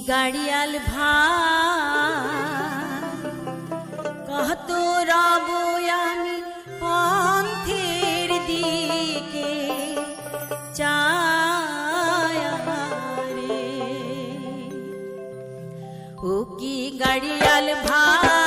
গাড়িয়াল ভাই কত রব আমি পন্থের দিকে চায় রে ও কি গাড়িয়াল ভাই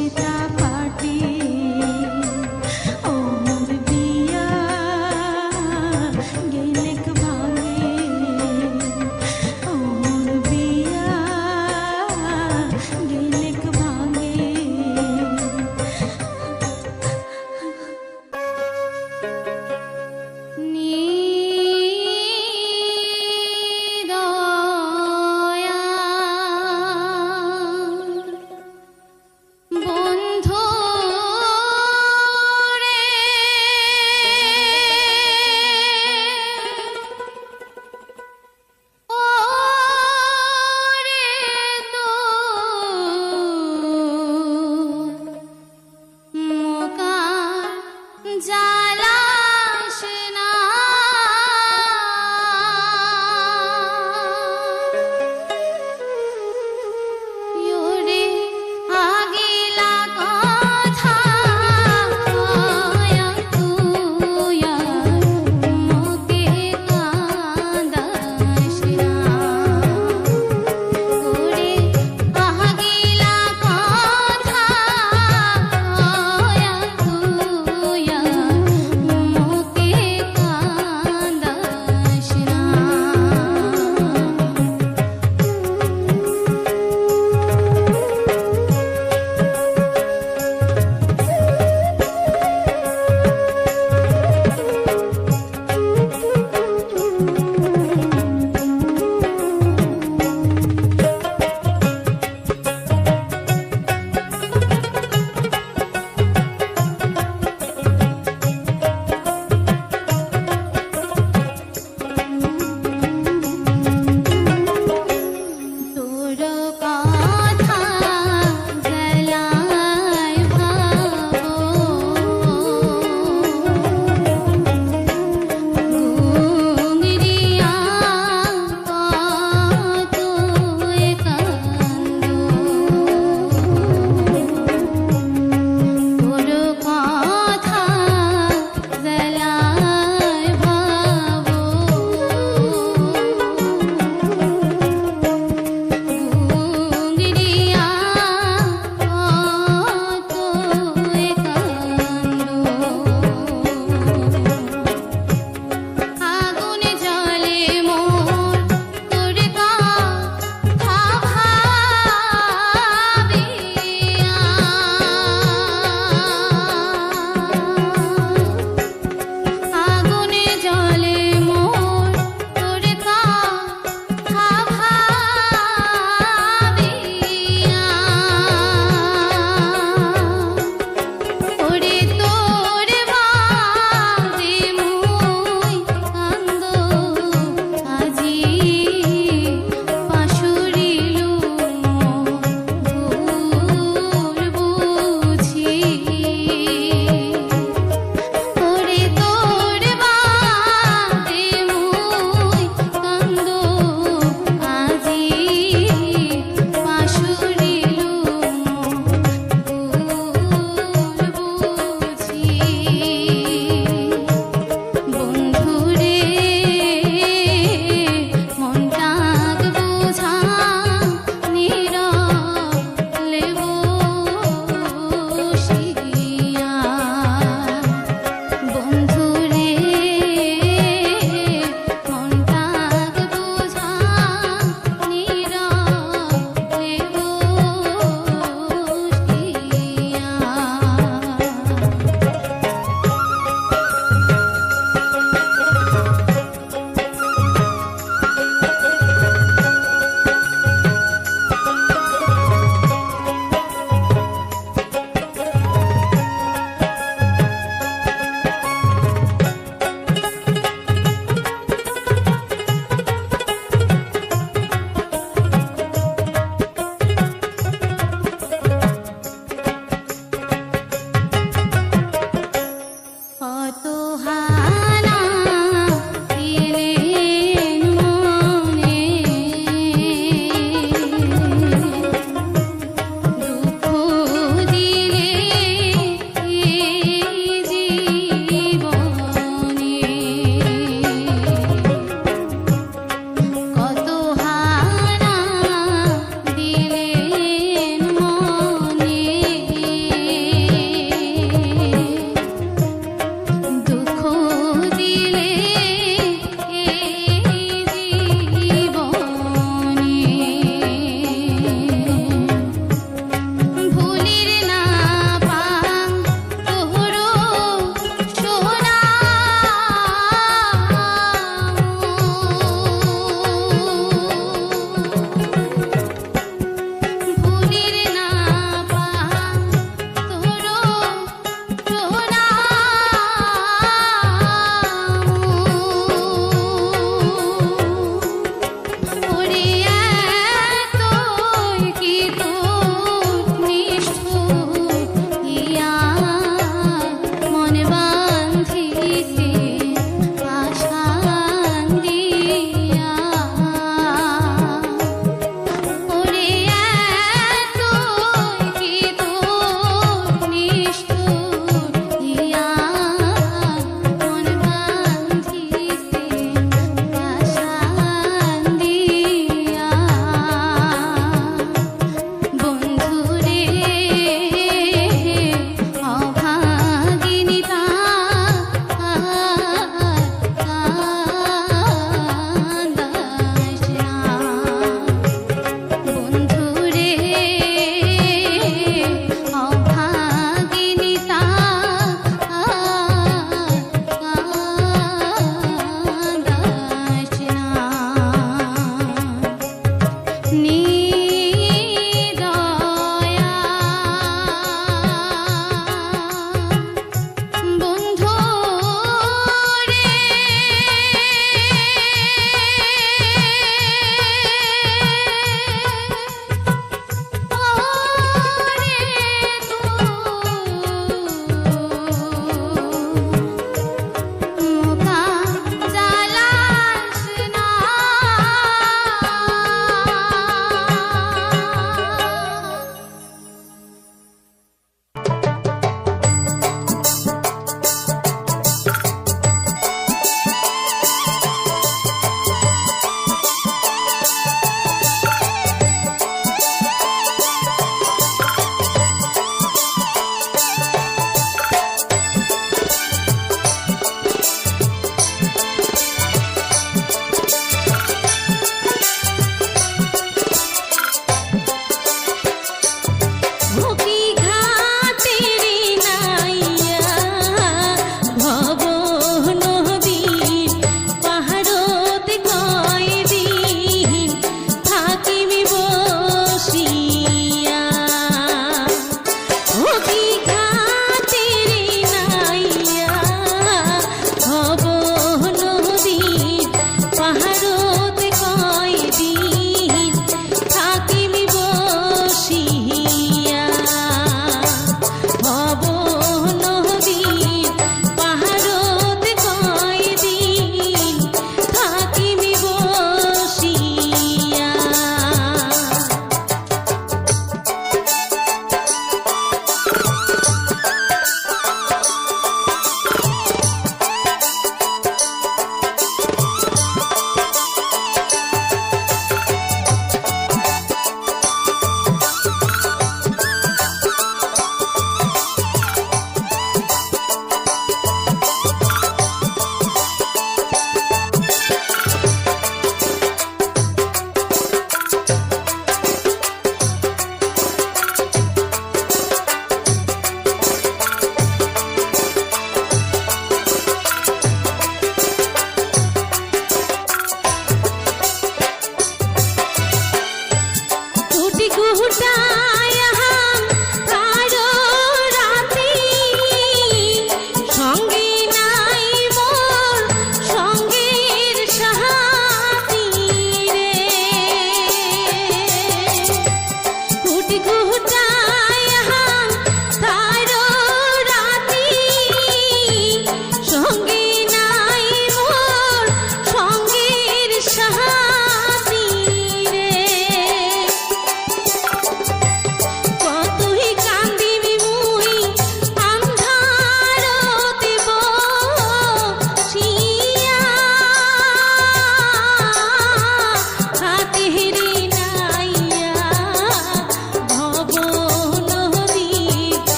সীতা পাটি ও মোর বিয়া গেলেক ভাঙে ও মোর বিয়া গেলেক ভাঙে নিদয়া বন্ধু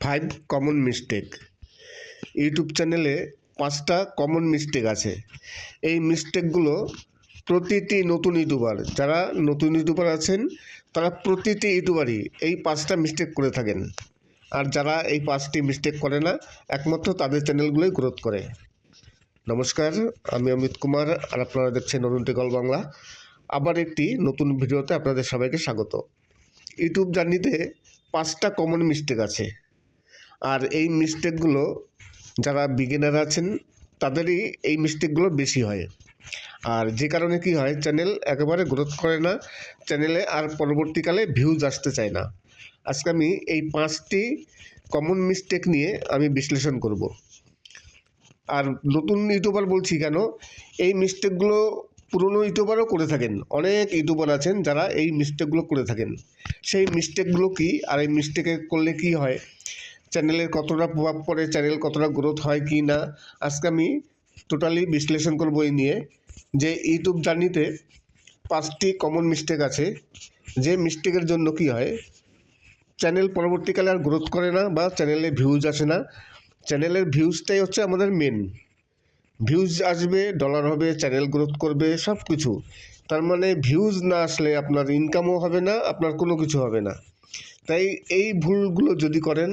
5 কমন মিস্টেক। ইউটিউব চ্যানেলে 5টা কমন মিস্টেক আছে। এই মিস্টেকগুলো প্রতিটি নতুন ইউটিউবার, যারা নতুন ইউটিউবার আছেন তারা প্রতিটি ইউটিউবারই এই 5টা মিস্টেক করে থাকেন। আর যারা এই 5টি মিস্টেক করে না, একমাত্র তাদের চ্যানেলগুলোই গ্রোথ করে। নমস্কার, আমি অমিত কুমার, আর আপনারা দেখছেন অরুণ টেকল বাংলা। আবার একটি নতুন ভিডিওতে আপনাদের সবাইকে স্বাগত। ইউটিউব জার্নিতে 5টা কমন মিস্টেক আছে, আর এই মিস্টেকগুলো যারা বিগিনার আছেন তাদেরই এই মিস্টেকগুলো বেশি হয়। আর যে কারণে কি হয়, চ্যানেল একেবারে গ্রোথ করে না, চ্যানেলে আর পরবর্তীকালে ভিউজ আসতে চায় না। আজকে আমি এই 5টি কমন মিস্টেক নিয়ে আমি বিশ্লেষণ করব। আর নতুন ইউটিউবার বলছি কেন, এই মিস্টেকগুলো পুরনো ইউটিউবারও করে থাকেন। অনেক ইউটিউবার আছেন যারা এই মিস্টেকগুলো করে থাকেন। সেই মিস্টেকগুলো কি, আর এই মিস্টেকে করলে কি হয়, চ্যানেলের কতটা প্রভাব পড়ে, চ্যানেল কতটা গ্রোথ হয় কি না, আজকে আমি টোটালি বিশ্লেষণ করবো এই নিয়ে। যে ইউটিউব জার্নিতে 5টি কমন মিস্টেক আছে, যে মিস্টেকের জন্য কি হয়, চ্যানেল পরবর্তীকালে আর গ্রোথ করে না বা চ্যানেলে ভিউজ আসে না। চ্যানেলের ভিউজটাই হচ্ছে আমাদের মেন। ভিউজ আসবে, ডলার হবে, চ্যানেল গ্রোথ করবে, সব কিছু। তার মানে ভিউজ না আসলে আপনার ইনকামও হবে না, আপনার কোনো কিছু হবে না। তাই এই ভুলগুলো যদি করেন,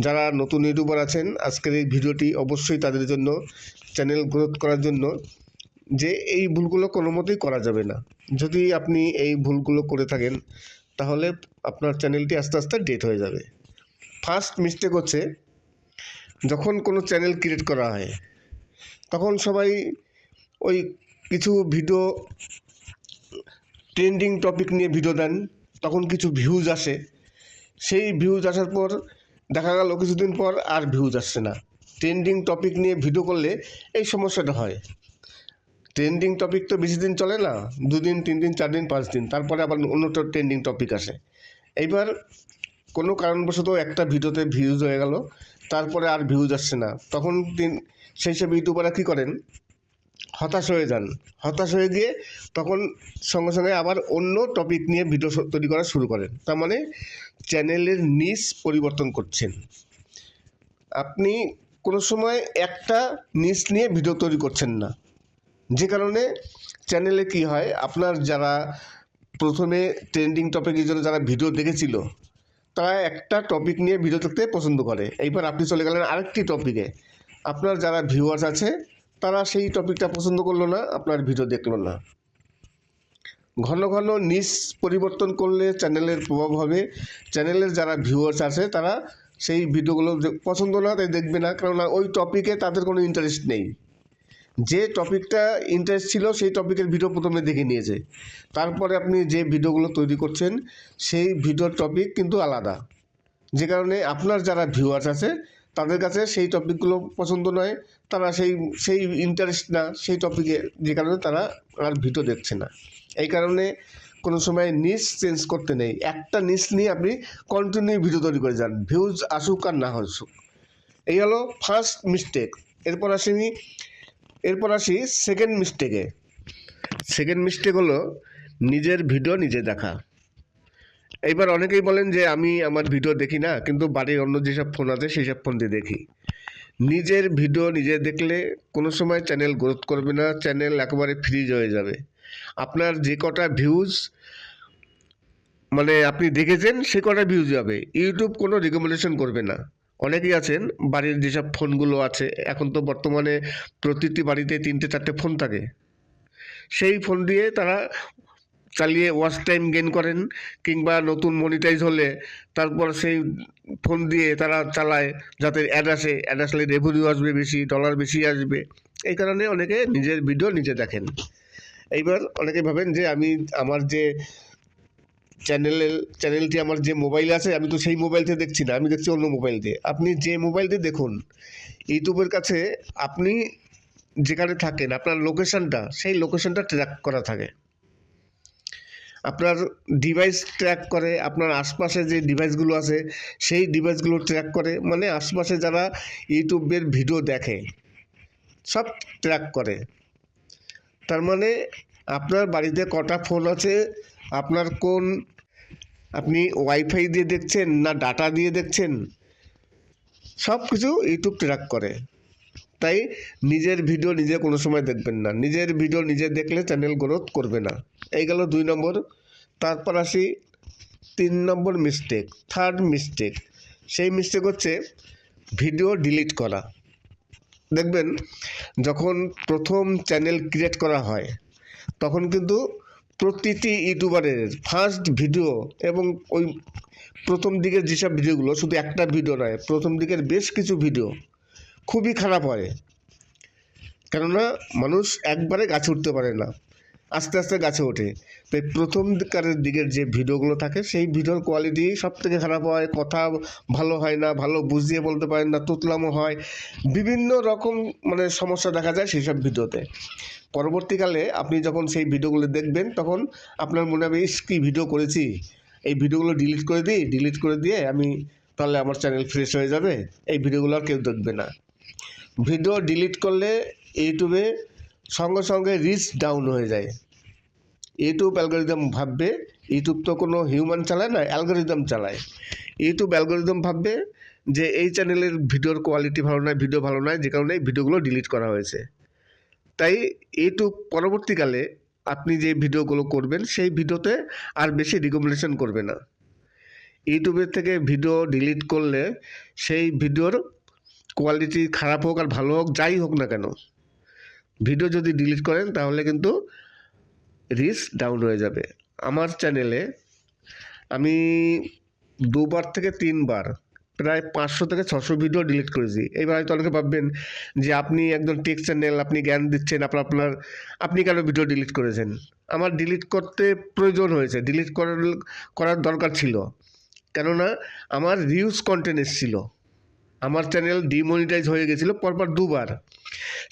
যারা নতুন ইউটিউবার আছেন, আজকের এই ভিডিওটি অবশ্যই তাদের জন্য, চ্যানেল গ্রোথ করার জন্য। যে এই ভুলগুলো কোনো মতেই করা যাবে না। যদি আপনি এই ভুলগুলো করে থাকেন তাহলে আপনার চ্যানেলটি আস্তে আস্তে ডেট হয়ে যাবে। ফার্স্ট মিস্টেক হচ্ছে, যখন কোনো চ্যানেল ক্রিয়েট করা হয় তখন সবাই ওই কিছু ভিডিও ট্রেন্ডিং টপিক নিয়ে ভিডিও দেন, তখন কিছু ভিউজ আসে। সেই ভিউজ আসার পর দেখা গেল কিছুদিন পর আর ভিউজ আসছে না। ট্রেন্ডিং টপিক নিয়ে ভিডিও করলে এই সমস্যাটা হয়। ট্রেন্ডিং টপিক তো বেশি দিন চলে না, 2 দিন 3 দিন 4 দিন 5 দিন, তারপরে আবার অন্যটা ট্রেন্ডিং টপিক আসে। এইবার কোনো কারণবশত একটা ভিডিওতে ভিউজ হয়ে গেল, তারপরে আর ভিউজ আসছে না, তখন সেই সব ইউটিউবাররা কী করেন, হতাশ হয়ে যান। হতাশ হয়ে গিয়ে তখন সঙ্গে সঙ্গে আবার অন্য টপিক নিয়ে ভিডিও তৈরি করা শুরু করেন। তার মানে চ্যানেলের নিশ পরিবর্তন করছেন। আপনি কোনো সময় একটা নিশ নিয়ে ভিডিও তৈরি করছেন না, যে কারণে চ্যানেলে কি হয়, আপনার যারা প্রথমে ট্রেন্ডিং টপিকের জন্য যারা ভিডিও দেখেছিল তারা একটা টপিক নিয়ে ভিডিও দেখতে পছন্দ করে। এইবার আপনি চলে গেলেন আরেকটি টপিকে, আপনার যারা ভিউয়ার্স আছে তারা সেই টপিকটা পছন্দ করলো না, আপনার ভিডিও দেখলো না। ঘন ঘন নিশ পরিবর্তন করলে চ্যানেলের প্রভাব হবে। চ্যানেলের যারা ভিউয়ার্স আছে তারা সেই ভিডিওগুলো পছন্দ না, তাই দেখবে না, কারণ ওই টপিকে তাদের কোনো ইন্টারেস্ট নেই। যে টপিকটা ইন্টারেস্ট ছিল সেই টপিকের ভিডিও প্রথমে দেখে নিয়েছে, তারপরে আপনি যে ভিডিওগুলো তৈরি করছেন সেই ভিডিওর টপিক কিন্তু আলাদা। যে কারণে আপনার যারা ভিউয়ার্স আছে তাদের কাছে সেই টপিকগুলো পছন্দ নয়, তারা সেই ইন্টারেস্ট না সেই টপিকে, যে কারণে তারা আর ভিডিও দেখছে না। এই কারণে কোনো সময় নিশ চেঞ্জ করতে নেই, একটা নিশ নিয়ে আপনি কন্টিনিউ ভিডিও তৈরি করে যান, ভিউজ আসুক আর না আসুক। এই হলো ফার্স্ট মিস্টেক। এরপর আসি সেকেন্ড মিস্টেকে। সেকেন্ড মিস্টেক হলো নিজের ভিডিও নিজে দেখা। এইবার অনেকেই বলেন যে আমি আমার ভিডিও দেখি না, কিন্তু বাড়ির অন্য যেসব ফোন আছে সেই সব ফোন দিয়ে দেখি। নিজের ভিডিও নিজে দেখলে কোনো সময় চ্যানেল গ্রোথ করবে না, চ্যানেল একেবারে ফ্রিজ হয়ে যাবে। আপনার যে কটা ভিউজ মানে আপনি দেখেছেন সে কটা ভিউজ যাবে, ইউটিউব কোনো রেকমেন্ডেশন করবে না। অনেকেই আছেন বাড়ির যেসব ফোনগুলো আছে, এখন তো বর্তমানে প্রতিটি বাড়িতে 3-4টে ফোন থাকে, সেই ফোন দিয়ে তারা চালিয়ে ওয়াচ টাইম গেইন করেন, কিংবা নতুন মনিটাইজ হলে তারপর সেই ফোন দিয়ে তারা চালায় যাতে অ্যাড আসলে রেভিনিউ আসবে বেশি, ডলার বেশি আসবে। এই কারণে অনেকে নিজের ভিডিও নিজে দেখেন। এইবার অনেকে ভাবেন যে আমি আমার যে চ্যানেলটি আমার যে মোবাইলে আছে আমি তো সেই মোবাইল থেকে দেখছি না, আমি দেখছি অন্য মোবাইল দিয়ে। আপনি যে মোবাইল দিয়ে দেখুন, ইউটিউবের কাছে আপনি যেখানে থাকেন আপনার লোকেশনটা, সেই লোকেশনটা ট্র্যাক করা থাকে। আপনার ডিভাইস ট্র্যাক করে, আপনার আশপাশে যে ডিভাইসগুলো আছে সেই ডিভাইসগুলো ট্র্যাক করে, মানে আশপাশে যারা ইউটিউবের ভিডিও দেখে সব ট্র্যাক করে। তার মানে আপনার বাড়িতে কটা ফোন আছে, আপনি ওয়াইফাই দিয়ে দেখছেন না ডাটা দিয়ে দেখছেন, সব কিছু ইউটিউব ট্র্যাক করে। তাই নিজের ভিডিও নিজে কোনো সময় দেখবেন না, নিজের ভিডিও নিজে দেখলে চ্যানেল গ্রোথ করবে না। এই গেল 2 নম্বর। তারপর আসি 3 নম্বর মিস্টেক, থার্ড মিস্টেক। সেই মিস্টেক হচ্ছে ভিডিও ডিলিট করা। দেখবেন যখন প্রথম চ্যানেল ক্রিয়েট করা হয় তখন কিন্তু প্রতিটি ইউটিউবারের ফার্স্ট ভিডিও এবং ওই প্রথম দিকের যেসব ভিডিওগুলো, শুধু একটা ভিডিও নয়, প্রথম দিকের বেশ কিছু ভিডিও খুবই খারাপ হয়। কেননা মানুষ একবারে গাছে উঠতে পারে না, আস্তে আস্তে গাছে ওঠে। তাই প্রথম দিকের যে ভিডিওগুলো থাকে সেই ভিডিওর কোয়ালিটি সব থেকে খারাপ হয়, কথা ভালো হয় না, ভালো বুঝিয়ে বলতে পারেন না, তুতলামো হয়, বিভিন্ন রকম সমস্যা দেখা যায় সেই সব ভিডিওতে। পরবর্তীকালে আপনি যখন সেই ভিডিওগুলো দেখবেন তখন আপনার মনে হবে, ইস কী ভিডিও করেছি, এই ভিডিওগুলো ডিলিট করে দিই, ডিলিট করে দিয়ে আমি তাহলে আমার চ্যানেল ফ্রেশ হয়ে যাবে, এই ভিডিওগুলো আর কেউ দেখবে না। ভিডিও ডিলিট করলে ইউটিউবে সঙ্গে সঙ্গে রিচ ডাউন হয়ে যায়। ইউটিউব অ্যালগোরিদম ভাববে, ইউটিউব তো কোনো হিউম্যান চালায় না, অ্যালগোরিদম চালায়। ইউটিউব অ্যালগোরিদম ভাববে যে এই চ্যানেলের ভিডিওর কোয়ালিটি ভালো নয়, ভিডিও ভালো নয়, যে কারণে এই ভিডিওগুলো ডিলিট করা হয়েছে। তাই ইউটিউব পরবর্তীকালে আপনি যে ভিডিওগুলো করবেন সেই ভিডিওতে আর বেশি রিকমেন্ডেশন করবে না। ইউটিউবের থেকে ভিডিও ডিলিট করলে সেই ভিডিওর কোয়ালিটি খারাপ হোক আর ভালো হোক, যাই হোক না কেন, ভিডিও যদি ডিলিট করেন তাহলে কিন্তু রিচ ডাউন হয়ে যাবে। আমার চ্যানেলে আমি 2বার থেকে 3বার প্রায় 500 থেকে 600 ভিডিও ডিলিট করেছি। এবার হয়তো অনেকে ভাববেন যে আপনি একজন টেক চ্যানেল, আপনি জ্ঞান দিচ্ছেন, আপনি কেন ভিডিও ডিলিট করেছেন? আমার ডিলিট করতে প্রয়োজন হয়েছে, ডিলিট করার দরকার ছিল। কেননা আমার রিউজ কন্টেন্ট এসেছিল, আমার চ্যানেল ডিমনিটাইজ হয়ে গেছিলো পরপর 2বার।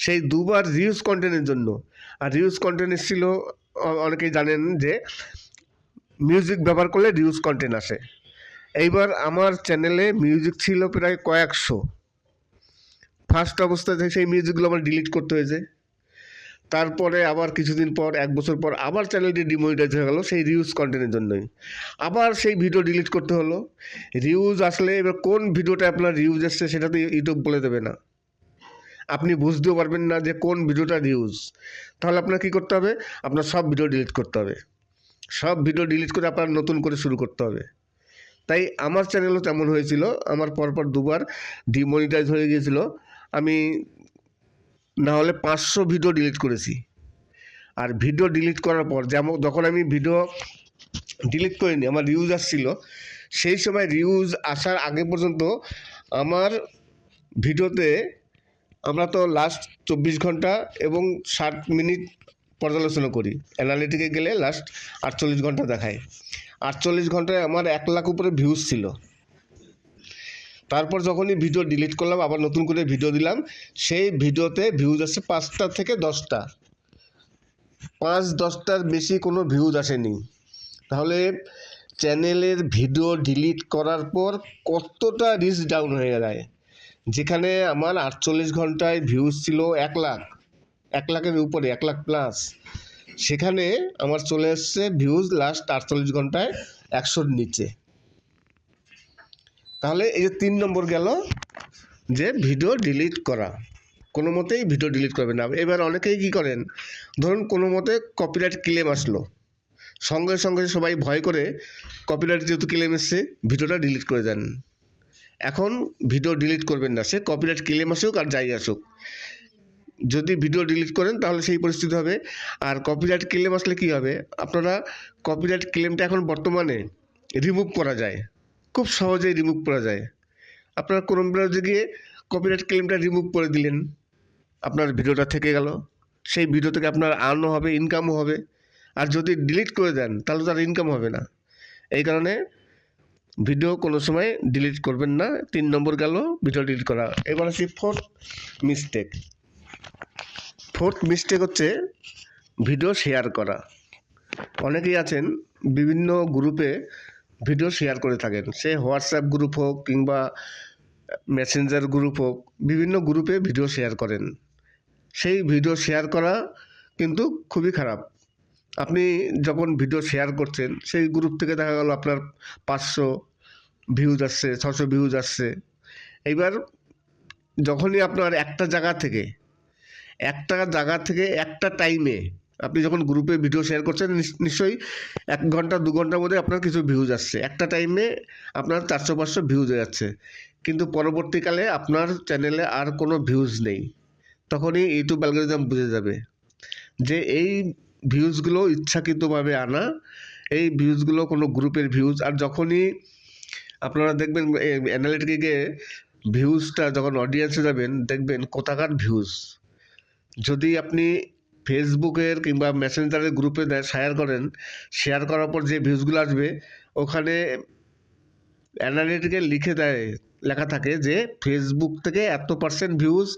সেই 2বার রিউজ কন্টেন্টের জন্য। আর রিউজ কন্টেন্ট এসেছিল, অনেকেই জানেন যে মিউজিক ব্যবহার করলে রিউজ কন্টেন্ট আসে। এইবার আমার চ্যানেলে মিউজিক ছিল প্রায় কয়েকশো। ফার্স্ট অবস্থায় সেই মিউজিকগুলো আমার ডিলিট করতে হয়েছে। তারপরে আবার কিছুদিন পর, 1 বছর পর আবার চ্যানেলটি ডিমনিটাইজ হয়ে গেল সেই রিউজ কন্টেন্টের জন্যই। আবার সেই ভিডিও ডিলিট করতে হলো। রিউজ আসলে এবার কোন ভিডিওটা আপনার রিউজ এসছে সেটা তো ইউটিউব বলে দেবে না, আপনি বুঝতেও পারবেন না যে কোন ভিডিওটা রিউজ। তাহলে আপনার কী করতে হবে? আপনার সব ভিডিও ডিলিট করতে হবে, সব ভিডিও ডিলিট করে আপনার নতুন করে শুরু করতে হবে। তাই আমার চ্যানেলও তেমন হয়েছিল, আমার পরপর 2বার ডিমনিটাইজ হয়ে গিয়েছিল। আমি না হলে 500 ভিডিও ডিলিট করেছি। আর ভিডিও ডিলিট করার পর যখন আমি ভিডিও ডিলিট করিনি, আমার রিউজ আসছিল, সেই সময় রিউজ আসার আগে পর্যন্ত আমার ভিডিওতে আমরা তো লাস্ট 24 ঘন্টা এবং 60 মিনিট পর্যালোচনা করি, অ্যানালিটিকে গেলে লাস্ট 48 ঘন্টা দেখায়। 48 ঘন্টায় আমার 1 লাখ উপরে ভিউজ ছিল। তারপর যখনই ভিডিও ডিলিট করলাম, আবার নতুন করে ভিডিও দিলাম, সেই ভিডিওতে ভিউজ আসছে 5টা থেকে 10টা, 5-10টার বেশি কোনো ভিউজ আসেনি। তাহলে চ্যানেলের ভিডিও ডিলিট করার পর কতটা রিচ ডাউন হয়ে যায়। যেখানে আমার 48 ঘন্টায় ভিউজ ছিল 1 লাখ, 1 লাখের উপরে, 1 লাখ প্লাস, সেখানে আমার চলে এসছে ভিউজ লাস্ট 48 ঘন্টায় 100-র নিচে। তাহলে এই যে 3 নম্বর গেল, যে ভিডিও ডিলিট করা। কোনো মতেই ভিডিও ডিলিট করবেন না। এবার অনেকেই কী করেন, ধরুন কোনো মতে কপিরাইট ক্লেম আসলো, সঙ্গে সঙ্গে সবাই ভয় করে কপিরাইট যেহেতু ক্লেম এসছে ভিডিওটা ডিলিট করে দেন। এখন ভিডিও ডিলিট করবেন না, সে কপিরাইট ক্লেম আসুক আর যাই আসুক। যদি ভিডিও ডিলিট করেন তাহলে সেই পরিস্থিতি হবে। আর কপিরাইট ক্লেম আসলে কী হবে, আপনারা কপিরাইট ক্লেমটা এখন বর্তমানে রিমুভ করা যায়, খুব সহজেই রিমুভ করা যায়। আপনারা ক্রোম ব্রাউজারে গিয়ে কপিরাইট ক্লেমটা রিমুভ করে দিলেন, আপনার ভিডিওটা থেকে গেল, সেই ভিডিও থেকে আপনার আর্নও হবে, ইনকামও হবে। আর যদি ডিলিট করে দেন তাহলে তো আর ইনকাম হবে না। এই কারণে ভিডিও কোনো সময় ডিলিট করবেন না। 3 নম্বর গেল ভিডিও ডিলিট করা। এবার আসি 4th মিস্টেক। 4th মিস্টেক হচ্ছে ভিডিও শেয়ার করা। অনেকেই আছেন বিভিন্ন গ্রুপে ভিডিও শেয়ার করে থাকেন, সে হোয়াটসঅ্যাপ গ্রুপ হোক কিংবা মেসেঞ্জার গ্রুপ হোক, বিভিন্ন গ্রুপে ভিডিও শেয়ার করেন। সেই ভিডিও শেয়ার করা কিন্তু খুবই খারাপ। আপনি যখন ভিডিও শেয়ার করছেন সেই গ্রুপ থেকে দেখা গেল আপনার 500 ভিউজ আসছে, 600 ভিউজ আসছে। এইবার যখনই আপনার একটা জায়গা থেকে একটা টাইমে আপনি যখন গ্রুপে ভিডিও শেয়ার করছেন, নিশ্চয়ই 1 ঘন্টা 2 ঘন্টার মধ্যে আপনার কিছু ভিউজ আসছে, একটা টাইমে আপনার 400-500 ভিউজ হয়ে যাচ্ছে, কিন্তু পরবর্তীকালে আপনার চ্যানেলে আর কোনো ভিউজ নেই। তখনই ইউটিউব অ্যালগরিদম বুঝে যাবে যে এই ভিউজগুলো ইচ্ছাকৃতভাবে আনা, এই ভিউজগুলো কোনো গ্রুপের ভিউজ। আর যখনই আপনারা দেখবেন অ্যানালিটিকে গিয়ে ভিউজটা যখন অডিয়েন্সে যাবেন, দেখবেন কোথাকার ভিউজ। যদি আপনি ফেসবুকের কিংবা মেসেঞ্জারের গ্রুপে শেয়ার করার পর যে ভিউজগুলো আসবে, ওখানে অ্যানালিটিকে লেখা থাকে যে ফেসবুক থেকে এত% ভিউজ,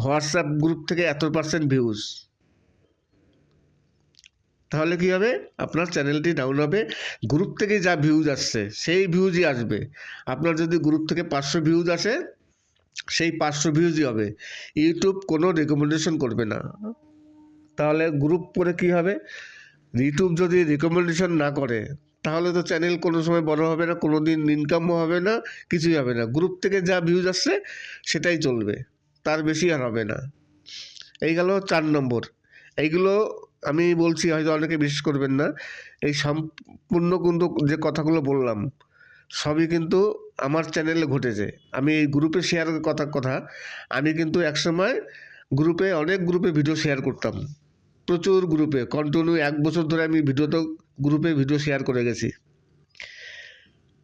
হোয়াটসঅ্যাপ গ্রুপ থেকে এত% ভিউজ। তাহলে কি হবে, আপনার চ্যানেলটি ডাউন হবে। গ্রুপ থেকে যা ভিউজ আসছে সেই ভিউজই আসবে। আপনার যদি গ্রুপ থেকে 500 ভিউজ আসে, সেই 500 ভিউজই হবে। ইউটিউব কোনো রেকমেন্ডেশন করবে না। তাহলে গ্রুপ করে কি হবে, ইউটিউব যদি রেকমেন্ডেশন না করে তাহলে তো চ্যানেল কোনো সময় বড় হবে না, কোনো দিন ইনকামও হবে না, কিছুই হবে না। গ্রুপ থেকে যা ভিউজ আসছে সেটাই চলবে, তার বেশি আর হবে না। এই গেল 4 নম্বর। এইগুলো আমি বলছি, হয়তো অনেকে বিশ্বাস করবেন না, এই সম্পূর্ণ কিন্তু যে কথাগুলো বললাম সবই কিন্তু আমার চ্যানেলে ঘটেছে। আমি এই গ্রুপে শেয়ারের কথা আমি কিন্তু একসময় অনেক গ্রুপে ভিডিও শেয়ার করতাম, প্রচুর গ্রুপে কন্টিনিউ 1 বছর ধরে আমি গ্রুপে ভিডিও শেয়ার করে গেছি।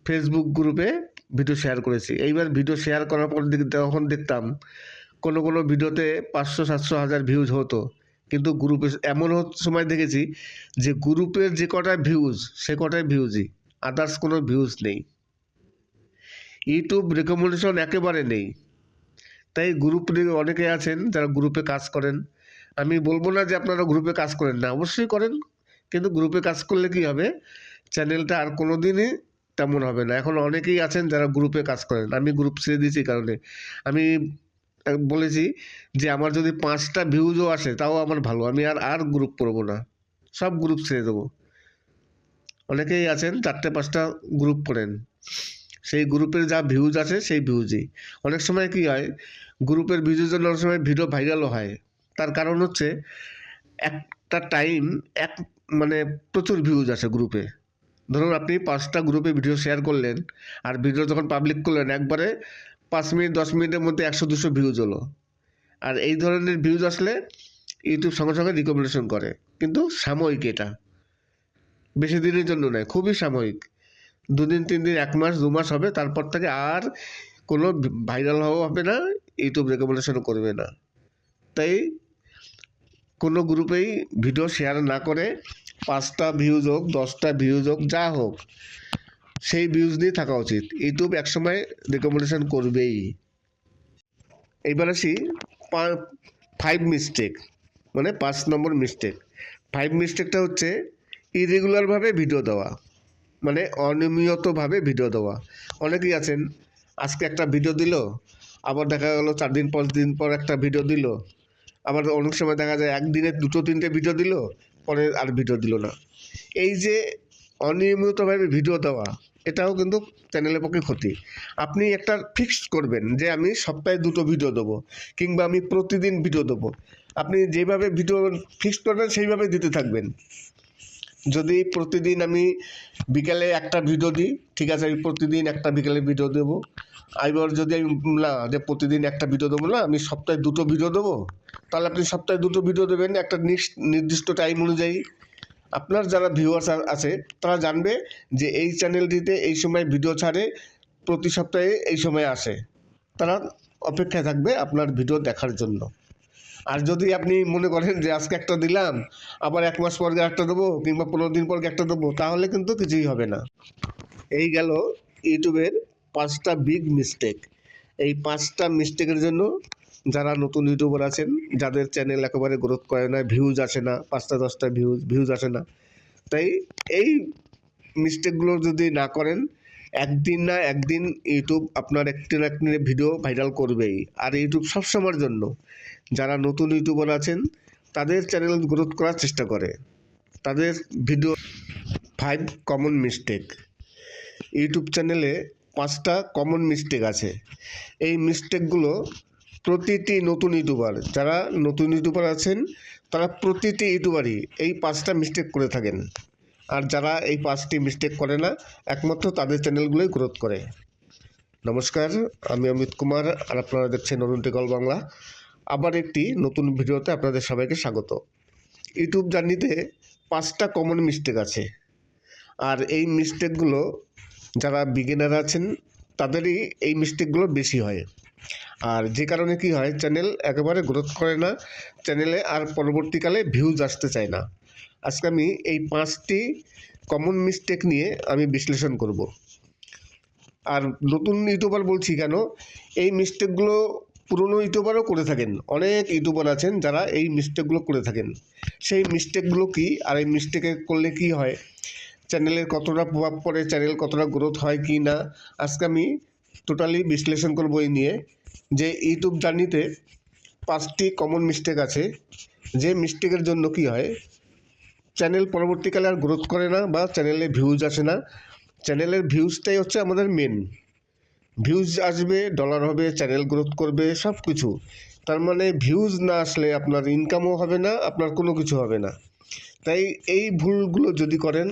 ফেসবুক গ্রুপে ভিডিও শেয়ার করেছি। এইবার ভিডিও শেয়ার করার পর তখন দেখতাম কোনো ভিডিওতে 500-700 ভিউজ হতো, কিন্তু গ্রুপে এমন সময় দেখেছি যে গ্রুপের যে কটা ভিউজ সে কটাই ভিউজই, আদার্স কোনো ভিউজ নেই। ইউটিউব রেকমেন্ডেশন একেবারে নেই। তাই গ্রুপে অনেকে আছেন যারা গ্রুপে কাজ করেন, আমি বলবো না যে আপনারা গ্রুপে কাজ করেন না, অবশ্যই করেন, কিন্তু গ্রুপে কাজ করলে কি হবে, চ্যানেলটা আর কোনো দিনই তেমন হবে না। এখন অনেকেই আছেন যারা গ্রুপে কাজ করেন, আমি গ্রুপ ছেড়ে দিয়েছি কারণে আমি বলেছি যে আমার যদি 5টা ভিউজও আসে তাও আমার ভালো, আমি আর গ্রুপ করবো না, সব গ্রুপ ছেড়ে দেবো। অনেকেই আছেন 4টে-5টা গ্রুপ করেন, সেই গ্রুপের যা ভিউজ আছে সেই ভিউজই। অনেক সময় কি হয়, গ্রুপের ভিউজের জন্য অনেক সময় ভিডিও ভাইরালও হয়। তার কারণ হচ্ছে একটা টাইম মানে প্রচুর ভিউজ আসে গ্রুপে। ধরুন আপনি 5টা গ্রুপে ভিডিও শেয়ার করলেন, আর ভিডিও যখন পাবলিক করলেন একবারে 5 মিনিট 10 মিনিটের মধ্যে 100-200 ভিউজ হলো। আর এই ধরনের ভিউজ আসলে ইউটিউব সঙ্গে সঙ্গে রিকমেন্ডেশন করে, কিন্তু সাময়িক, এটা বেশি দিনের জন্য নয়, খুবই সাময়িক। 2 দিন 3 দিন 1 মাস 2 মাস হবে, তারপর থেকে আর কোনো ভাইরাল হওয়া হবে না, ইউটিউব রেকমেন্ডেশনও করবে না। তাই কোনো গ্রুপেই ভিডিও শেয়ার না করে 5টা ভিউজ হোক 10টা ভিউজ হোক যা হোক সেই ভিউজ নিয়ে থাকা উচিত। ইউটিউব একসময় রেকমেন্ডেশন করবেই। এইবার আসি 5 মিস্টেক, মানে 5 নম্বর মিস্টেক। 5 মিস্টেকটা হচ্ছে ইরেগুলারভাবে ভিডিও দেওয়া, মানে অনিয়মিতভাবে ভিডিও দেওয়া। অনেকেই আছেন আজকে একটা ভিডিও দিল, আবার দেখা গেল 4 দিন 5 দিন পর একটা ভিডিও দিল, আবার অনেক সময় দেখা যায় একদিনে 2-3টে ভিডিও দিল, পরে আর ভিডিও দিল না। এই যে অনিয়মিতভাবে ভিডিও দেওয়া, এটাও কিন্তু চ্যানেলের পক্ষে ক্ষতি। আপনি একটা ফিক্সড করবেন যে আমি সপ্তাহে 2টো ভিডিও দেবো, কিংবা আমি প্রতিদিন ভিডিও দেবো। আপনি যেভাবে ভিডিও ফিক্সড করবেন সেইভাবে দিতে থাকবেন। যদি প্রতিদিন আমি বিকালে একটা ভিডিও দিই, ঠিক আছে, আমি প্রতিদিন একটা বিকালে ভিডিও দেবো। এবার যদি আমি না যে প্রতিদিন একটা ভিডিও দেবো না, আমি সপ্তাহে 2টো ভিডিও দেবো, তাহলে আপনি সপ্তাহে 2টো ভিডিও দেবেন একটা নির্দিষ্ট টাইম অনুযায়ী। আপনার যারা ভিউয়ার্স আছে তারা জানবে যে এই চ্যানেলটিতে এই সময় ভিডিও ছাড়ে, প্রতি সপ্তাহে এই সময় আসে, তারা অপেক্ষায় থাকবে আপনার ভিডিও দেখার জন্য। আর যদি আপনি মনে করেন যে আজকে একটা দিলাম, আবার 1 মাস পর একটা দেবো, কিংবা 15 দিন পর একটা দেবো, তাহলে কিন্তু কিছুই হবে না। এই গেল ইউটিউবের 5টা বিগ মিস্টেক। এই 5টা মিস্টেকের জন্য যারা নতুন ইউটিউবার আছেন, যাদের চ্যানেল একেবারে গ্রোথ করে না, ভিউজ আসে না, 5টা 10টা ভিউজ আসে না, তাই এই মিস্টেকগুলো যদি না করেন, একদিন না একদিন ইউটিউব আপনার একটি না একটি ভিডিও ভাইরাল করবেই। আর ইউটিউব সবসময়ের জন্য যারা নতুন ইউটিউবার আছেন তাদের চ্যানেল গ্রোথ করার চেষ্টা করে, তাদের ভিডিও। 5 common mistake. ইউটিউব চ্যানেলে 5টা কমন মিস্টেক আছে। এই মিস্টেকগুলো প্রতিটি নতুন ইউটিউবার, যারা নতুন ইউটিউবার আছেন তারা প্রতিটি ইউটিউবারই এই 5টা মিস্টেক করে থাকেন। আর যারা এই 5টি মিস্টেক করে না, একমাত্র তাদের চ্যানেলগুলোই গ্রোথ করে। নমস্কার, আমি অমিত কুমার, আর আপনারা দেখছেন অরুণ টেকল বাংলা। আবার একটি নতুন ভিডিওতে আপনাদের সবাইকে স্বাগত। ইউটিউব জার্নিতে 5টা কমন মিস্টেক আছে, আর এই মিস্টেকগুলো যারা বিগিনার আছেন তাদেরই এই মিস্টেকগুলো বেশি হয়। আর যে কারণে কি হয়, চ্যানেল একেবারে গ্রোথ করে না, চ্যানেলে আর পরবর্তীকালে ভিউজ আসতে চায় না। আজকে আমি এই 5টি কমন মিস্টেক নিয়ে আমি বিশ্লেষণ করব। আর নতুন ইউটিউবার বলছি কেন, এই মিস্টেকগুলো পুরনো ইউটিউবারও করে থাকেন। অনেক ইউটিউবার আছেন যারা এই মিস্টেকগুলো করে থাকেন। সেই মিস্টেকগুলো কি, আর এই মিস্টেকে করলে কি হয়, চ্যানেলের কতটা প্রভাব পড়ে, চ্যানেল কতটা গ্রোথ হয় কি না, আজকে আমি টোটালি বিশ্লেষণ করব এই নিয়ে। যে ইউটিউব জার্নিতে 5টি কমন মিস্টেক আছে, যে মিস্টেকের জন্য কি হয়, চ্যানেল পরবর্তীকালে আর গ্রোথ করে না বা চ্যানেলে ভিউজ আসে না। চ্যানেলের ভিউজটাই হচ্ছে আমাদের মেন। ভিউজ আসবে, ডলার হবে, চ্যানেল গ্রোথ করবে, সব কিছু। তার মানে ভিউজ না আসলে আপনার ইনকামও হবে না, আপনার কোনো কিছু হবে না। তাই এই ভুলগুলো যদি করেন,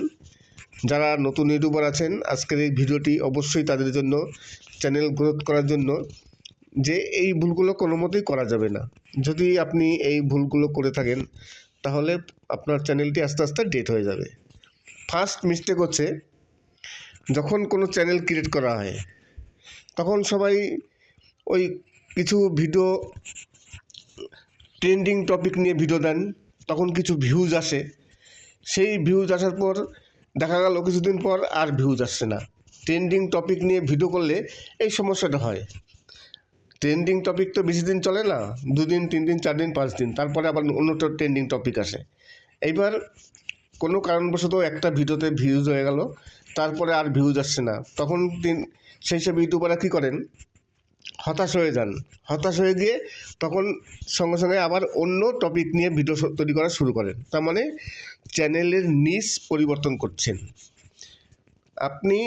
যারা নতুন ইউটিউবার আছেন, আজকের এই ভিডিওটি অবশ্যই তাদের জন্য, চ্যানেল গ্রোথ করার জন্য। যে এই ভুলগুলো কোনো মতেই করা যাবে না। যদি আপনি এই ভুলগুলো করে থাকেন তাহলে আপনার চ্যানেলটি আস্তে আস্তে ডেট হয়ে যাবে। ফার্স্ট মিস্টেক হচ্ছে, যখন কোনো চ্যানেল ক্রিয়েট করা হয় তখন সবাই ওই কিছু ভিডিও ট্রেন্ডিং টপিক নিয়ে ভিডিও দেন, তখন কিছু ভিউজ আসে। সেই ভিউজ আসার পর দেখা গেল কিছুদিন পর আর ভিউজ আসছে না। ট্রেন্ডিং টপিক নিয়ে ভিডিও করলে এই সমস্যাটা হয়। ট্রেন্ডিং টপিক তো বেশি দিন চলে না, 2 দিন 3 দিন 4 দিন 5 দিন, তারপরে আবার অন্য ট্রেন্ডিং টপিক আসে। এইবার কোনো কারণবশত একটা ভিডিওতে ভিউজ হয়ে গেল, তারপরে আর ভিউজ আসছে না, তখন সেই সব ইউটিউবাররা কী করেন, হতাশ হয়ে যান। হতাশ হয়ে গিয়ে তখন সঙ্গে সঙ্গে আবার অন্য টপিক নিয়ে ভিডিও তৈরি করা শুরু করেন। তার মানে চ্যানেলের নিশ পরিবর্তন করছেন। আপনি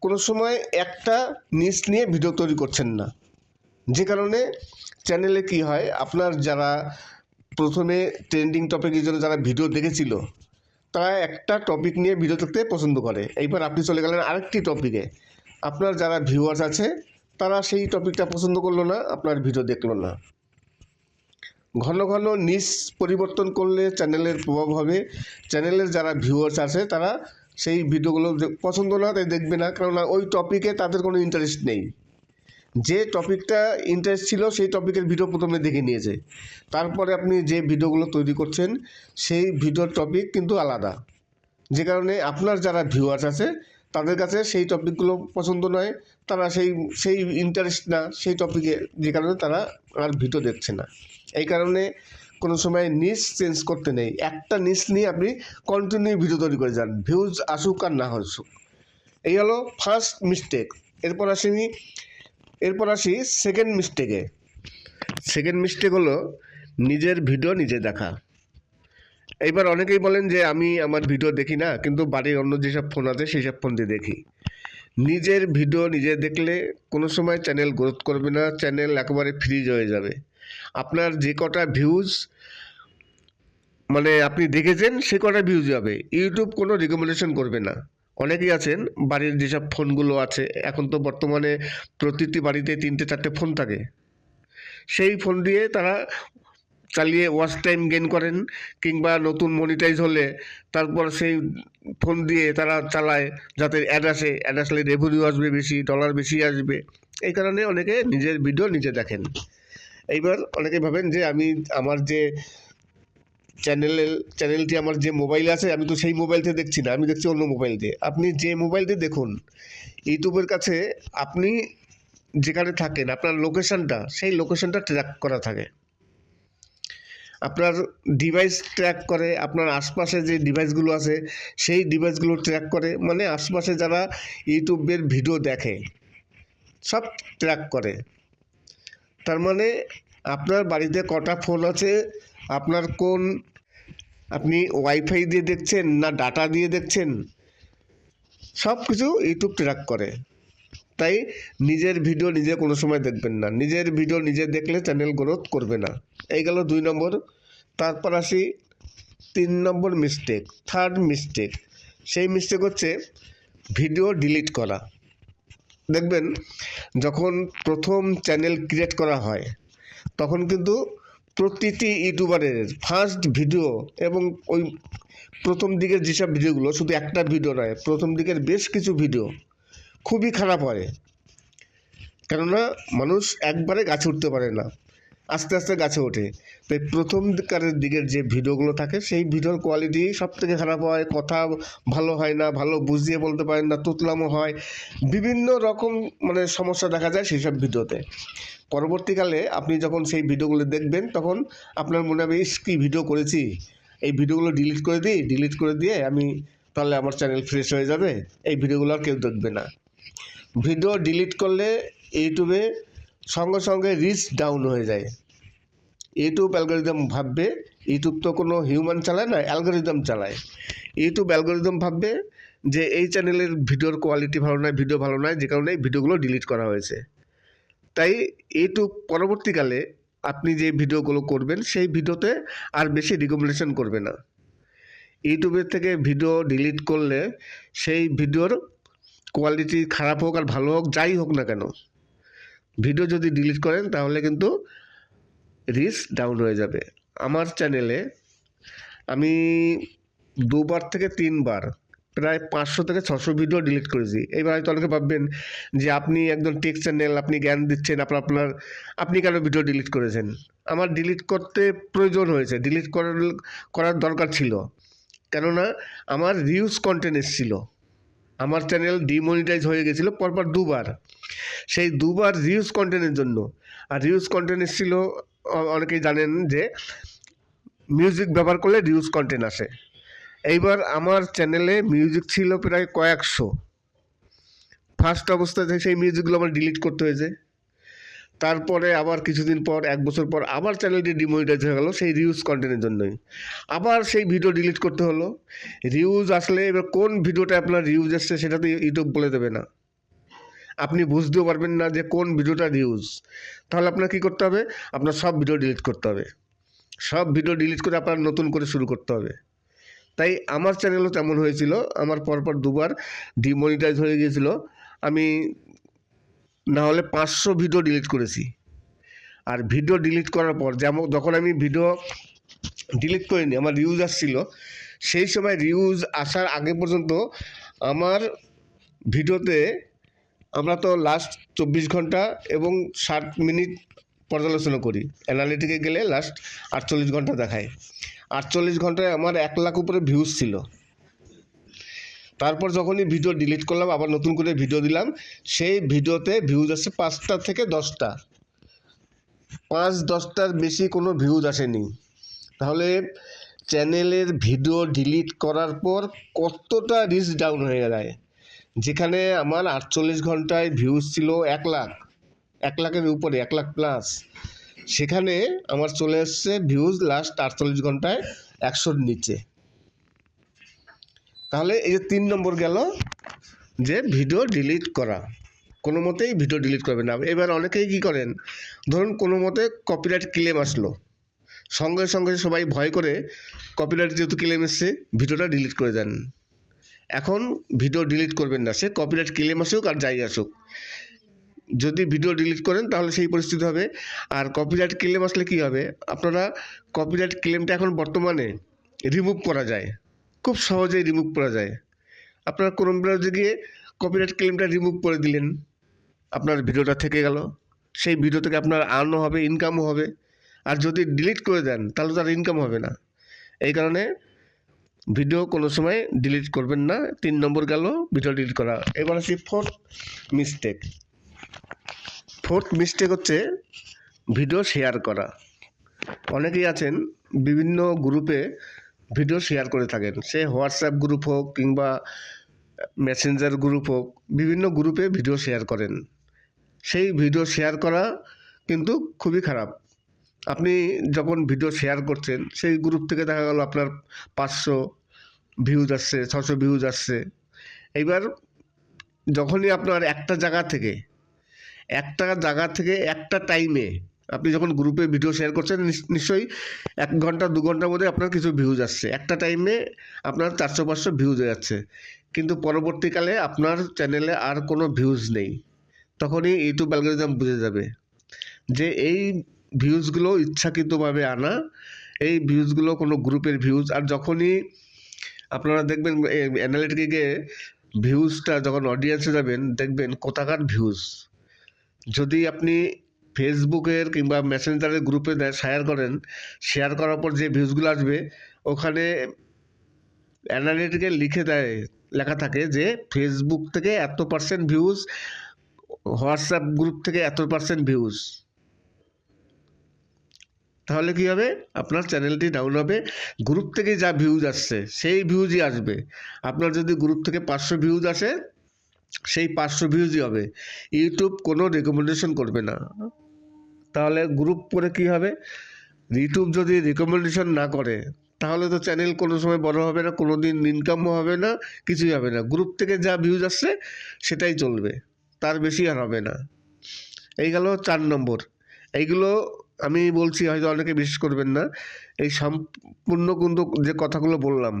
কোনো সময় একটা নিশ নিয়ে ভিডিও তৈরি করছেন না, যে কারণে চ্যানেলে কি হয়, আপনার যারা প্রথমে ট্রেন্ডিং টপিকের জন্য যারা ভিডিও দেখেছিল তারা একটা টপিক নিয়ে ভিডিও দেখতে পছন্দ করে। এইবার আপনি চলে গেলেন আরেকটি টপিকে, আপনার যারা ভিউয়ার্স আছে তারা সেই টপিকটা পছন্দ করলো না, আপনার ভিডিও দেখলো না। ঘন ঘন নিশ পরিবর্তন করলে চ্যানেলের প্রভাব হবে। চ্যানেলের যারা ভিউয়ার্স আছে তারা সেই ভিডিওগুলো পছন্দ না, তাই দেখবে না, কারণ ওই টপিকে তাদের কোনো ইন্টারেস্ট নেই। যে টপিকটা ইন্টারেস্ট ছিল সেই টপিকের ভিডিও প্রথমে দেখে নিয়েছে, তারপরে আপনি যে ভিডিওগুলো তৈরি করছেন সেই ভিডিওর টপিক কিন্তু আলাদা। যে কারণে আপনার যারা ভিউয়ার্স আছে তাদের কাছে সেই টপিকগুলো পছন্দ নয়, তারা সেই ইন্টারেস্ট না সেই টপিকে, যে কারণে তারা আর ভিডিও দেখছে না। এই কারণে কোনো সময় নিশ চেঞ্জ করতে নেই, একটা নিশ নিয়ে আপনি কন্টিনিউ ভিডিও তৈরি করে যান, ভিউজ আসুক আর না আসুক। এই হলো ফার্স্ট মিস্টেক। এরপর আসি সেকেন্ড মিস্টেকে। সেকেন্ড মিস্টেক হলো নিজের ভিডিও নিজে দেখা। এইবার অনেকেই বলেন যে আমি আমার ভিডিও দেখি না, কিন্তু বাড়ির অন্য যেসব ফোন আছে সেই সব ফোন দিয়ে দেখি। নিজের ভিডিও নিজে দেখলে কোনো সময় চ্যানেল গ্রোথ করবে না, চ্যানেল একেবারে ফ্রিজ হয়ে যাবে। আপনার যে কটা ভিউজ মানে আপনি দেখেছেন সে কটা ভিউজ যাবে, ইউটিউব কোনো রেকমেন্ডেশন করবে না। অনেকেই আছেন বাড়ির যেসব ফোনগুলো আছে, এখন তো বর্তমানে প্রতিটি বাড়িতে 3-4টে ফোন থাকে, সেই ফোন দিয়ে তারা চালিয়ে ওয়াচ টাইম গেইন করেন, কিংবা নতুন মনিটাইজ হলে তারপর সেই ফোন দিয়ে তারা চালায় যাতে অ্যাড আসলে রেভিনিউ আসবে বেশি, ডলার বেশি আসবে। এই কারণে অনেকে নিজের ভিডিও নিজে দেখেন। এইবার অনেকে ভাবেন যে আমি আমার যে চ্যানেলটি আমার যে মোবাইলে আছে আমি তো সেই মোবাইল থেকে দেখছি না, আমি দেখছি অন্য মোবাইল দিয়ে। আপনি যে মোবাইল দিয়ে দেখুন, ইউটিউবের কাছে আপনি যেখানে থাকেন আপনার লোকেশনটা, সেই লোকেশনটা ট্র্যাক করা থাকে। আপনার ডিভাইস ট্র্যাক করে, আপনার আশপাশে যে ডিভাইসগুলো আছে সেই ডিভাইসগুলো ট্র্যাক করে, মানে আশপাশে যারা ইউটিউবের ভিডিও দেখে সব ট্র্যাক করে। তার মানে আপনার বাড়িতে কটা ফোন আছে, আপনি ওয়াইফাই দিয়ে দেখছেন না ডাটা দিয়ে দেখছেন, সব কিছু ইউটিউব ট্র্যাক করে। তাই নিজের ভিডিও নিজে কোনো সময় দেখবেন না, নিজের ভিডিও নিজে দেখলে চ্যানেল গ্রোথ করবে না। এই গেল 2 নম্বর। তারপর আসি 3 নম্বর মিস্টেক, থার্ড মিস্টেক। সেই মিস্টেক হচ্ছে ভিডিও ডিলিট করা। দেখবেন যখন প্রথম চ্যানেল ক্রিয়েট করা হয় তখন কিন্তু প্রতিটি ইউটিউবারের ফার্স্ট ভিডিও এবং ওই প্রথম দিকের যেসব ভিডিওগুলো, শুধু একটা ভিডিও নয়, প্রথম দিকের বেশ কিছু ভিডিও খুবই খারাপ হয়। কেননা মানুষ একবারে গাছে উঠতে পারে না, আস্তে আস্তে গাছে ওঠে। তাই প্রথম দিকের যে ভিডিওগুলো থাকে সেই ভিডিওর কোয়ালিটি সব থেকে খারাপ হয়, কথা ভালো হয় না, ভালো বুঝিয়ে বলতে পারেন না, তুতলামো হয়, বিভিন্ন রকম সমস্যা দেখা যায় সেই সব ভিডিওতে। পরবর্তীকালে আপনি যখন সেই ভিডিওগুলো দেখবেন তখন আপনার মনে হবে ইস কী ভিডিও করেছি, এই ভিডিওগুলো ডিলিট করে দিই, ডিলিট করে দিয়ে আমি তাহলে আমার চ্যানেল ফ্রেশ হয়ে যাবে, এই ভিডিওগুলো আর কেউ দেখবে না। ভিডিও ডিলিট করলে ইউটিউবে সঙ্গে সঙ্গে রিচ ডাউন হয়ে যায়। ইউটিউব অ্যালগোরিদম ভাববে, ইউটিউব তো কোনো হিউম্যান চালায় না, অ্যালগোরিদম চালায়। ইউটিউব অ্যালগোরিদম ভাববে যে এই চ্যানেলের ভিডিওর কোয়ালিটি ভালো নয়, ভিডিও ভালো নয়, যে কারণে এই ভিডিওগুলো ডিলিট করা হয়েছে। তাই ইউটিউব পরবর্তীকালে আপনি যে ভিডিওগুলো করবেন সেই ভিডিওতে আর বেশি রিকমেন্ডেশন করবে না। ইউটিউবের থেকে ভিডিও ডিলিট করলে সেই ভিডিওর কোয়ালিটি খারাপ হোক আর ভালো হোক, যাই হোক না কেন, ভিডিও যদি ডিলিট করেন তাহলে কিন্তু রিচ ডাউন হয়ে যাবে। আমার চ্যানেলে আমি 2বার থেকে 3বার প্রায় 500 থেকে 600 ভিডিও ডিলিট করেছি। এবার হয়তো অনেকে ভাববেন যে আপনি একজন টেক চ্যানেল, আপনি জ্ঞান দিচ্ছেন, আপনি কেন ভিডিও ডিলিট করেছেন? আমার ডিলিট করতে প্রয়োজন হয়েছে, ডিলিট করার দরকার ছিল। কেননা আমার রিউজ কন্টেন্ট এসেছিল, আমার চ্যানেল ডিমনিটাইজ হয়ে গেছিলো পরপর 2বার। সেই 2বার রিউজ কন্টেন্টের জন্য। আর রিউজ কন্টেন্ট এসেছিল, অনেকেই জানেন যে মিউজিক ব্যবহার করলে রিউজ কন্টেন্ট আসে। এইবার আমার চ্যানেলে মিউজিক ছিল প্রায় কয়েকশো। ফার্স্ট অবস্থায় সেই মিউজিকগুলো আমার ডিলিট করতে হয়েছে। তারপরে আবার কিছুদিন পর, 1 বছর পর আবার চ্যানেলটি ডিমনিটাইজ হয়ে গেল সেই রিউজ কন্টেন্টের জন্যই। আবার সেই ভিডিও ডিলিট করতে হলো। রিউজ আসলে এবার কোন ভিডিওটা আপনার রিউজ এসছে সেটা তো ইউটিউব বলে দেবে না, আপনি বুঝতেও পারবেন না যে কোন ভিডিওটা রিউজ। তাহলে আপনার কী করতে হবে? আপনার সব ভিডিও ডিলিট করতে হবে, সব ভিডিও ডিলিট করে আপনার নতুন করে শুরু করতে হবে। তাই আমার চ্যানেলও তেমন হয়েছিল, আমার পরপর 2বার ডিমনিটাইজ হয়ে গিয়েছিল। আমি না হলে 500 ভিডিও ডিলিট করেছি। আর ভিডিও ডিলিট করার পর যখন আমি ভিডিও ডিলিট করিনি, আমার রিউজ আসছিল, সেই সময় রিউজ আসার আগে পর্যন্ত আমার ভিডিওতে আমরা তো লাস্ট 24 ঘন্টা এবং 60 মিনিট পর্যালোচনা করি, অ্যানালিটিকে গেলে লাস্ট 48 ঘন্টা দেখায়। 48 ঘন্টায় আমার 1 লাখ উপরে ভিউজ ছিল। তারপর যখনই ভিডিও ডিলিট করলাম, আবার নতুন করে ভিডিও দিলাম, সেই ভিডিওতে ভিউজ আসছে 5টা থেকে 10টা, 5-10টার বেশি কোনো ভিউজ আসেনি। তাহলে চ্যানেলের ভিডিও ডিলিট করার পর কতটা রিচ ডাউন হয়ে যায়। যেখানে আমার 48 ঘন্টায় ভিউজ ছিল 1 লাখ, 1 লাখের উপরে, 1 লাখ প্লাস, সেখানে আমার চলে এসছে ভিউজ লাস্ট 48 ঘন্টায় 100-র নিচে। তাহলে এই যে 3 নম্বর গেল, যে ভিডিও ডিলিট করা। কোনো মতেই ভিডিও ডিলিট করবেন না। এবার অনেকেই কী করেন, ধরুন কোনো মতে কপিরাইট ক্লেম আসলো, সঙ্গে সঙ্গে সবাই ভয় করে কপিরাইট যেহেতু ক্লেম এসছে ভিডিওটা ডিলিট করে দেন। এখন ভিডিও ডিলিট করবেন না, সে কপিরাইট ক্লেম আসুক আর যাই আসুক। যদি ভিডিও ডিলিট করেন তাহলে সেই পরিস্থিতি হবে। আর কপিরাইট ক্লেম আসলে কী হবে, আপনারা কপিরাইট ক্লেমটা এখন বর্তমানে রিমুভ করা যায়, খুব সহজেই রিমুভ করা যায়। আপনারা ক্রোম ব্রাউজারে গিয়ে কপিরাইট ক্লেমটা রিমুভ করে দিলেন, আপনার ভিডিওটা থেকে গেল, সেই ভিডিও থেকে আপনার আর্নও হবে, ইনকামও হবে। আর যদি ডিলিট করে দেন তাহলে তার ইনকাম হবে না। এই কারণে ভিডিও কোনো সময় ডিলিট করবেন না। 3 নম্বর গেল ভিডিও ডিলিট করা। এবার আসি 4th মিস্টেক। 4th মিস্টেক হচ্ছে ভিডিও শেয়ার করা। অনেকেই আছেন বিভিন্ন গ্রুপে ভিডিও শেয়ার করে থাকেন, সে হোয়াটসঅ্যাপ গ্রুপ হোক কিংবা মেসেঞ্জার গ্রুপ হোক, বিভিন্ন গ্রুপে ভিডিও শেয়ার করেন। সেই ভিডিও শেয়ার করা কিন্তু খুবই খারাপ। আপনি যখন ভিডিও শেয়ার করছেন সেই গ্রুপ থেকে দেখা গেল আপনার 500 ভিউজ আসছে, 600 ভিউজ আসছে। এইবার যখনই আপনার একটা জায়গা থেকে একটা টাইমে আপনি যখন গ্রুপে ভিডিও শেয়ার করছেন, নিশ্চয়ই 1 ঘন্টা 2 ঘন্টার মধ্যে আপনার কিছু ভিউজ আসছে, একটা টাইমে আপনার 400-500 ভিউজ হয়ে যাচ্ছে, কিন্তু পরবর্তীকালে আপনার চ্যানেলে আর কোনো ভিউজ নেই। তখনই ইউটিউব অ্যালগরিদম বুঝে যাবে যে এই ভিউজগুলো ইচ্ছাকৃতভাবে আনা, এই ভিউজগুলো কোনো গ্রুপের ভিউজ। আর যখনই আপনারা দেখবেন অ্যানালিটিকে গিয়ে ভিউজটা যখন অডিয়েন্সে যাবেন, দেখবেন কোথাকার ভিউজ। যদি আপনি ফেসবুকের কিংবা মেসেঞ্জারের গ্রুপে শেয়ার করার পর যে ভিউজগুলো আসবে, ওখানে অ্যানালিটিকে লেখা থাকে যে ফেসবুক থেকে এত% ভিউজ, হোয়াটসঅ্যাপ গ্রুপ থেকে এত% ভিউজ। তাহলে কি হবে, আপনার চ্যানেলটি ডাউন হবে। গ্রুপ থেকে যা ভিউজ আসছে সেই ভিউজই আসবে। আপনার যদি গ্রুপ থেকে 500 ভিউজ আসে, সেই 500 ভিউজই হবে। ইউটিউব কোনো রেকমেন্ডেশন করবে না। তাহলে গ্রুপ করে কি হবে, ইউটিউব যদি রেকমেন্ডেশন না করে তাহলে তো চ্যানেল কোনো সময় বড় হবে না, কোনো দিন ইনকামও হবে না, কিছুই হবে না। গ্রুপ থেকে যা ভিউজ আসছে সেটাই চলবে, তার বেশি আর হবে না। এই গেল 4 নম্বর। এইগুলো আমি বলছি, হয়তো অনেকে বিশ্বাস করবেন না। এই সম্পূর্ণ কিন্তু যে কথাগুলো বললাম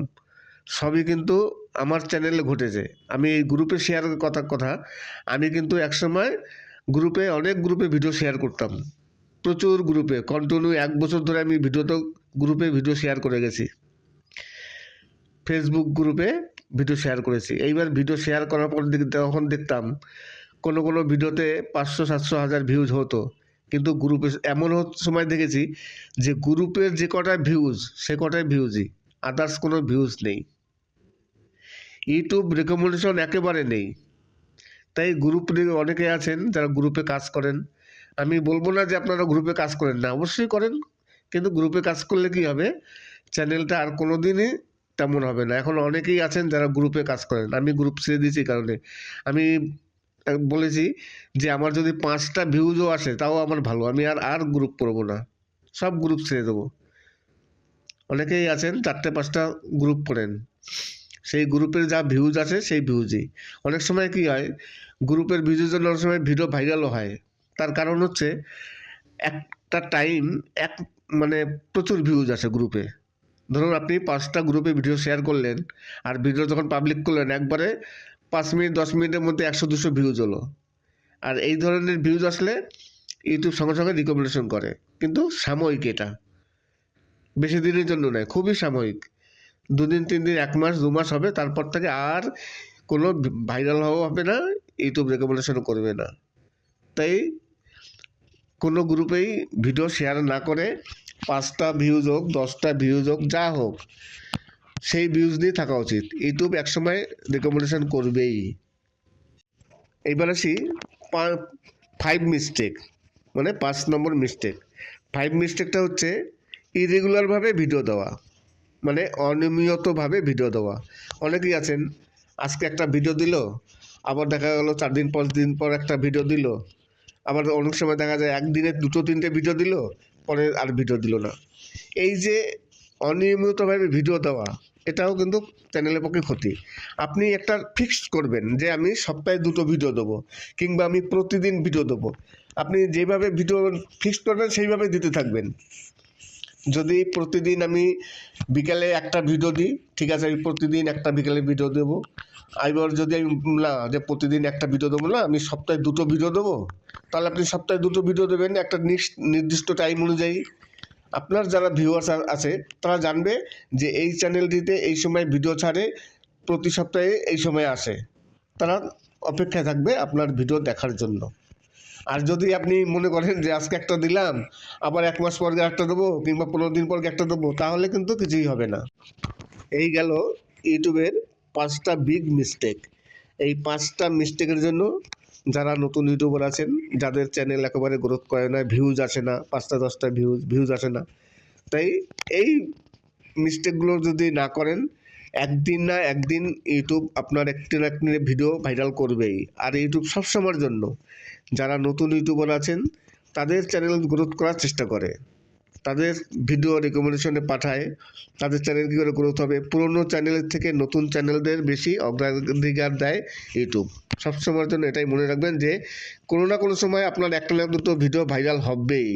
সবই কিন্তু আমার চ্যানেলে ঘটেছে। আমি এই গ্রুপে শেয়ারের কথা আমি কিন্তু একসময় অনেক গ্রুপে ভিডিও শেয়ার করতাম, প্রচুর গ্রুপে কন্টিনিউ 1 বছর ধরে আমি গ্রুপে ভিডিও শেয়ার করে গেছি। ফেসবুক গ্রুপে ভিডিও শেয়ার করেছি। এইবার ভিডিও শেয়ার করার পর তখন দেখতাম কোনো ভিডিওতে 500-700 ভিউজ হতো, কিন্তু গ্রুপে এমন সময় দেখেছি যে গ্রুপের যে কটা ভিউজ সে কটাই ভিউজই, আদার্স কোনো ভিউজ নেই। ইউটিউব রেকমেন্ডেশন একেবারে নেই। তাই গ্রুপে অনেকে আছেন যারা গ্রুপে কাজ করেন, আমি বলবো না যে আপনারা গ্রুপে কাজ করেন না, অবশ্যই করেন, কিন্তু গ্রুপে কাজ করলে কি হবে, চ্যানেলটা আর কোনো দিনই তেমন হবে না। এখন অনেকেই আছেন যারা গ্রুপে কাজ করেন, আমি গ্রুপ ছেড়ে দিয়েছি। কারণে আমি বলেছি যে আমার যদি 5টা ভিউজও আসে তাও আমার ভালো, আমি আর গ্রুপ করবো না, সব গ্রুপ ছেড়ে দেবো। অনেকেই আছেন 4টে-5টা গ্রুপ করেন, সেই গ্রুপের যা ভিউজ আছে সেই ভিউজই। অনেক সময় কি হয়, গ্রুপের ভিউজের জন্য অনেক সময় ভিডিও ভাইরালও হয়। তার কারণ হচ্ছে একটা টাইম মানে প্রচুর ভিউজ আসে গ্রুপে। ধরুন আপনি 5টা গ্রুপে ভিডিও শেয়ার করলেন, আর ভিডিও যখন পাবলিক করলেন একবারে 5 মিনিট 10 মিনিটের মধ্যে 100-200 ভিউজ হলো। আর এই ধরনের ভিউজ আসলে ইউটিউব সঙ্গে সঙ্গে রিকমেন্ডেশন করে, কিন্তু সাময়িক, এটা বেশি দিনের জন্য নয়, খুবই সাময়িক। 2 দিন 3 দিন 1 মাস 2 মাস হবে, তারপর থেকে আর কোনো ভাইরাল হওয়া হবে না, ইউটিউব রেকমেন্ডেশন করবে না। তাই কোনো গ্রুপেই ভিডিও শেয়ার না করে 5টা ভিউজ হোক 10টা ভিউজ হোক যা হোক সেই ভিউজ নিয়ে থাকা উচিত। ইউটিউব একসময় রেকমেন্ডেশন করবেই। এইবার আসি 5 মিস্টেক, মানে 5 নম্বর মিস্টেক। 5 মিস্টেকটা হচ্ছে ইরেগুলারভাবে ভিডিও দেওয়া, মানে অনিয়মিতভাবে ভিডিও দেওয়া। অনেকেই আছেন আজকে একটা ভিডিও দিল, আবার দেখা গেল 4 দিন 5 দিন পর একটা ভিডিও দিল, আবার অনেক সময় দেখা যায় একদিনে 2-3টে ভিডিও দিল, পরে আর ভিডিও দিল না। এই যে অনিয়মিতভাবে ভিডিও দেওয়া, এটাও কিন্তু চ্যানেলের পক্ষে ক্ষতি। আপনি একটা ফিক্সড করবেন যে আমি সপ্তাহে 2টো ভিডিও দেবো, কিংবা আমি প্রতিদিন ভিডিও দেবো। আপনি যেভাবে ভিডিও ফিক্সড করবেন সেইভাবে দিতে থাকবেন। যদি প্রতিদিন আমি বিকালে একটা ভিডিও দিই, ঠিক আছে, আমি প্রতিদিন একটা বিকালে ভিডিও দেবো। এবার যদি আমি না যে প্রতিদিন একটা ভিডিও দেবো না, আমি সপ্তাহে 2টো ভিডিও দেবো, তাহলে আপনি সপ্তাহে 2টো ভিডিও দেবেন একটা নির্দিষ্ট টাইম অনুযায়ী। আপনার যারা ভিউয়ার্স আছে তারা জানবে যে এই চ্যানেলটিতে এই সময় ভিডিও ছাড়ে, প্রতি সপ্তাহে এই সময় আসে, তারা অপেক্ষায় থাকবে আপনার ভিডিও দেখার জন্য। আর যদি আপনি মনে করেন যে আজকে একটা দিলাম, আবার 1 মাস পর একটা দেবো, কিংবা 15 দিন পর একটা দেবো, তাহলে কিন্তু কিছুই হবে না। এই গেল ইউটিউবের 5টা বিগ মিস্টেক। এই 5টা মিস্টেকের জন্য যারা নতুন ইউটিউবার আছেন, যাদের চ্যানেল একেবারে গ্রোথ করে না, ভিউজ আসে না, 5টা 10টা ভিউজ আসে না, তাই এই মিস্টেকগুলো যদি না করেন, একদিন না একদিন ইউটিউব আপনার একটি না একটি ভিডিও ভাইরাল করবেই। আর ইউটিউব সবসময়ের জন্য যারা নতুন ইউটিউবার আছেন তাদের চ্যানেল গ্রোথ করার চেষ্টা করে। তাদের ভিডিও রেকমেন্ডেশনে পাঠায়, তাদের চ্যানেল কী করে গ্রোথ হবে। পুরনো চ্যানেলের থেকে নতুন চ্যানেলদের বেশি অগ্রাধিকার দেয় ইউটিউব। সবসময়ের জন্য এটাই মনে রাখবেন যে কোনো না কোনো সময় আপনার একটা না দুটো ভিডিও ভাইরাল হবেই।